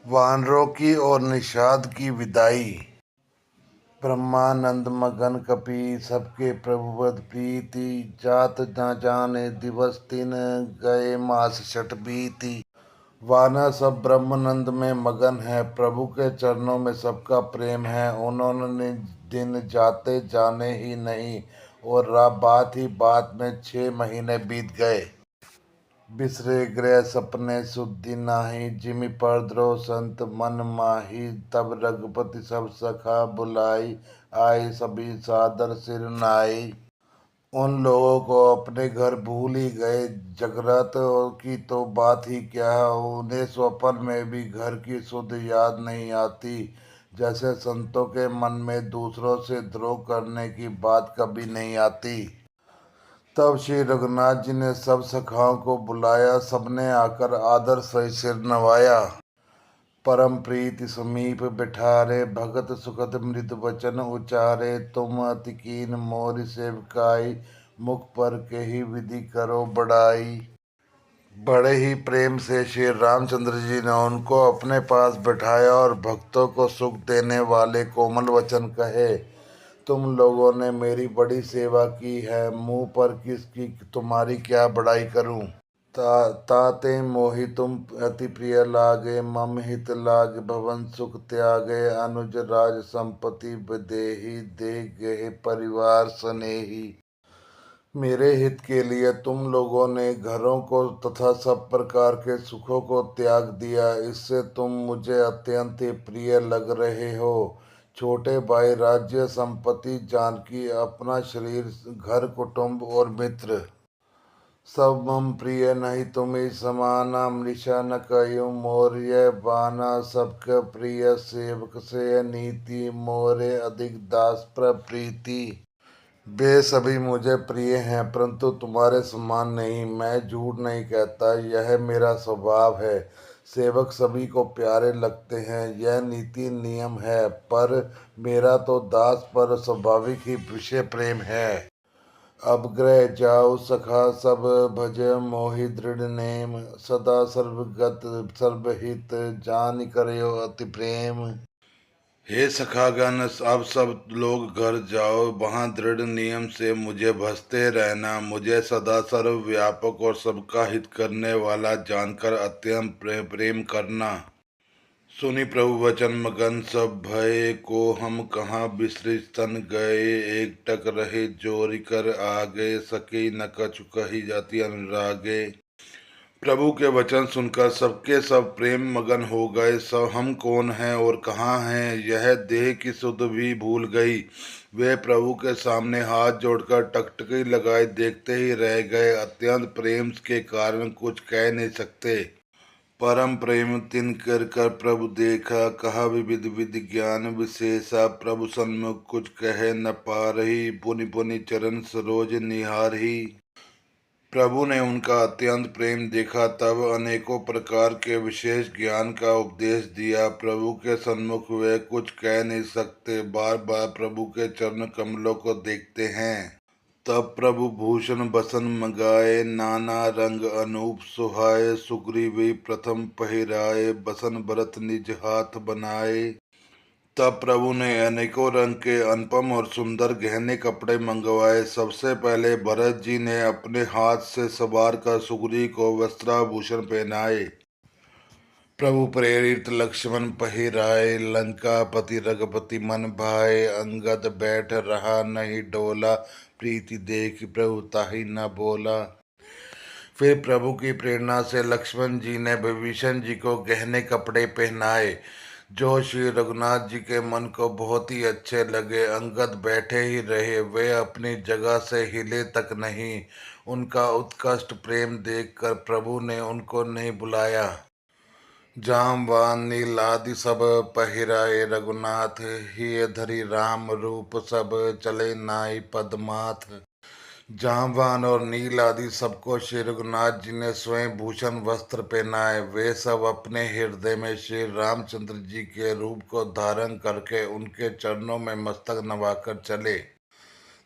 वानरों की और निषाद की विदाई। ब्रह्मानंद मगन कपि सबके प्रभुवद प्रीति। जात न जाने दिवस दिन, गए मास छठ बीती। वानर सब ब्रह्मानंद में मगन है, प्रभु के चरणों में सबका प्रेम है। उन्होंने दिन जाते जाने ही नहीं, और बात ही बात में 6 महीने बीत गए। बिसरे गृह सपने सुधि नाही, जिमि परद्रो संत मन माही। तब रघुपति सब सखा बुलाई, आए सभी सादर सिर नाई। उन लोगों को अपने घर भूल ही गए, जगरत की तो बात ही क्या। उन्हें स्वप्न में भी घर की सुध याद नहीं आती। जैसे संतों के मन में दूसरों से द्रोह करने की बात कभी नहीं आती। तब श्री रघुनाथ जी ने सब सखाओं को बुलाया, सबने आकर आदर से सिर नवाया। परम प्रीति समीप बिठारे, भगत सुखद मृदु वचन उचारे। तुम अति कीन मोर सेवकाई, मुख पर के ही विधि करो बढ़ाई। बड़े ही प्रेम से श्री रामचंद्र जी ने उनको अपने पास बैठाया और भक्तों को सुख देने वाले कोमल वचन कहे। तुम लोगों ने मेरी बड़ी सेवा की है, मुंह पर किसकी तुम्हारी क्या बड़ाई करूं। ताते मोहि तुम अति प्रिय लागे, मम हित लाग भवन सुख त्यागे। अनुज राज संपत्ति बदेही, दे गए परिवार स्नेही। मेरे हित के लिए तुम लोगों ने घरों को तथा सब प्रकार के सुखों को त्याग दिया, इससे तुम मुझे अत्यंत ही प्रिय लग रहे हो। छोटे भाई, राज्य संपत्ति, जानकी, अपना शरीर, घर, कुटुंब और मित्र सब मम प्रिय नहीं तुम्हें समाना। मृषा न कयो मोर ये बाना, सबके प्रिय सेवक से नीति। मोरे अधिक दास प्रीति। वे सभी मुझे प्रिय हैं, परंतु तुम्हारे समान नहीं। मैं झूठ नहीं कहता, यह मेरा स्वभाव है। सेवक सभी को प्यारे लगते हैं, यह नीति नियम है। पर मेरा तो दास पर स्वाभाविक ही विषय प्रेम है। अब ग्रह जाओ सखा सब, भज मोहि दृढ़ नेम। सदा सर्वगत सर्वहित, जान करयो अति प्रेम। हे सखागण, अब सब लोग घर जाओ, वहां दृढ़ नियम से मुझे भजते रहना। मुझे सदा सर्व व्यापक और सबका हित करने वाला जानकर अत्यंत प्रेम करना। सुनी प्रभु वचन मगन सब भय, को हम कहाँ विसृज तन गए। एकटक रहे जोरि कर आगे, सके न कछु कही जाति अनुरागे। प्रभु के वचन सुनकर सबके सब प्रेम मगन हो गए। सब हम कौन हैं और कहाँ हैं, यह देह की सुध भी भूल गई। वे प्रभु के सामने हाथ जोड़कर टकटकी लगाए देखते ही रह गए। अत्यंत प्रेम के कारण कुछ कह नहीं सकते। परम प्रेम तिन कर प्रभु देखा, कहा विविध विधि ज्ञान विशेषा। प्रभु सन्मुख कुछ कह न पा रही, पुनि पुनि चरण सरोज निहारही। प्रभु ने उनका अत्यंत प्रेम देखा, तब अनेकों प्रकार के विशेष ज्ञान का उपदेश दिया। प्रभु के सन्मुख वे कुछ कह नहीं सकते, बार बार प्रभु के चरण कमलों को देखते हैं। तब प्रभु भूषण बसन मगाए, नाना रंग अनूप सुहाए। सुग्रीवी प्रथम पहिराए, बसन भरत निज हाथ बनाए। तब प्रभु ने अनेकों रंग के अनुपम और सुंदर गहने कपड़े मंगवाए। सबसे पहले भरत जी ने अपने हाथ से सवार कर सुग्रीव को वस्त्राभूषण पहनाए। प्रभु प्रेरित लक्ष्मण पहिराए, लंकापति रघुपति मन भाए। अंगद बैठ रहा नहीं डोला, प्रीति देख प्रभु ताहि न बोला। फिर प्रभु की प्रेरणा से लक्ष्मण जी ने विभीषण जी को गहने कपड़े पहनाए, जो श्री रघुनाथ जी के मन को बहुत ही अच्छे लगे। अंगद बैठे ही रहे, वे अपनी जगह से हिले तक नहीं। उनका उत्कृष्ट प्रेम देखकर प्रभु ने उनको नहीं बुलाया। जामवान नील आदि सब पहिराए रघुनाथ, ही धरि राम रूप सब चले नाई पदमाथ। जामवान और नील आदि सबको श्री रघुनाथ जी ने स्वयं भूषण वस्त्र पहनाए। वे सब अपने हृदय में श्री रामचंद्र जी के रूप को धारण करके उनके चरणों में मस्तक नवाकर चले।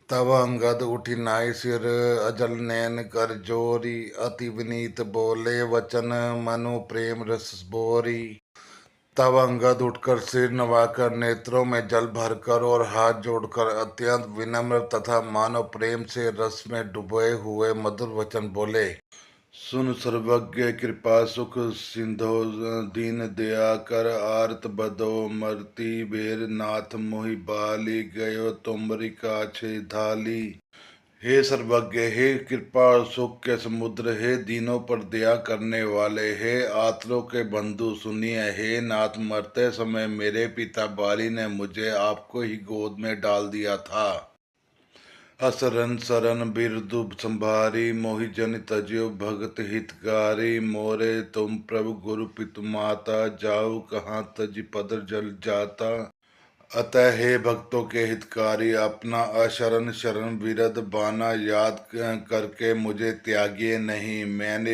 तब अंगद उठी नाई सिर, अजल नयन कर जोरी। अति विनीत बोले वचन, मनु प्रेम रस बोरी। तब अंगद उठकर सिर नवाकर, नेत्रों में जल भरकर और हाथ जोड़कर अत्यंत विनम्र तथा मानव प्रेम से रस में डूबे हुए मधुर वचन बोले। सुन सर्वज्ञ कृपा सुख सिंधो, दीन दया कर आर्त बदो, मरती बेर नाथ मोहि बाली, गयो तुमरी काछे धाली। हे सर्वज्ञ, हे कृपा और सुख के समुद्र, हे दीनों पर दया करने वाले, हे आतरों के बंधु, सुनिए। हे नाथ, मरते समय मेरे पिता बाली ने मुझे आपको ही गोद में डाल दिया था। असरन सरन बिरदु संभारी, मोहि जन तजियो भगत हितकारी, मोरे तुम प्रभु गुरु पितु माता, जाऊ कहाँ तज पदर जल जाता। अतः हे भक्तों के हितकारी, अपना अशरण शरण विरध बाना याद करके मुझे त्यागिए नहीं।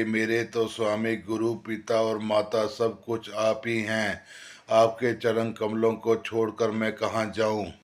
मेरे तो स्वामी गुरु पिता और माता सब कुछ आप ही हैं। आपके चरण कमलों को छोड़कर मैं कहाँ जाऊं।